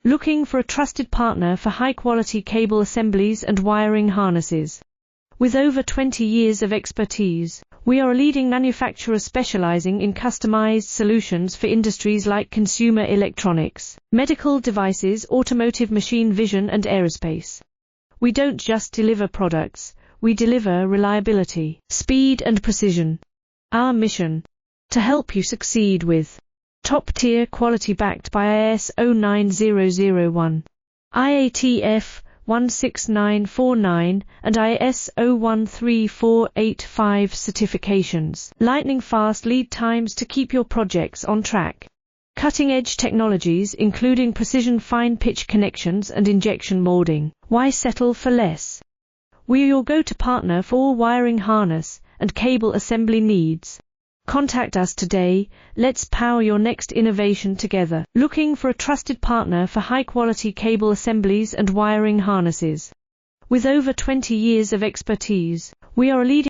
Looking for a trusted partner for high-quality cable assemblies and wiring harnesses. With over 20 years of expertise, we are a leading manufacturer specializing in customized solutions for industries like consumer electronics, medical devices, automotive, machine vision, and aerospace. We don't just deliver products, we deliver reliability, speed, and precision. Our mission: to help you succeed with top-tier quality backed by ISO 9001, IATF 16949 and ISO 13485 certifications, lightning-fast lead times to keep your projects on track. Cutting-edge technologies including precision fine-pitch connections and injection molding. Why settle for less? We are your go-to partner for all wiring harness and cable assembly needs. Contact us today. Let's power your next innovation together. Looking for a trusted partner for high-quality cable assemblies and wiring harnesses. With over 20 years of expertise, we are a leading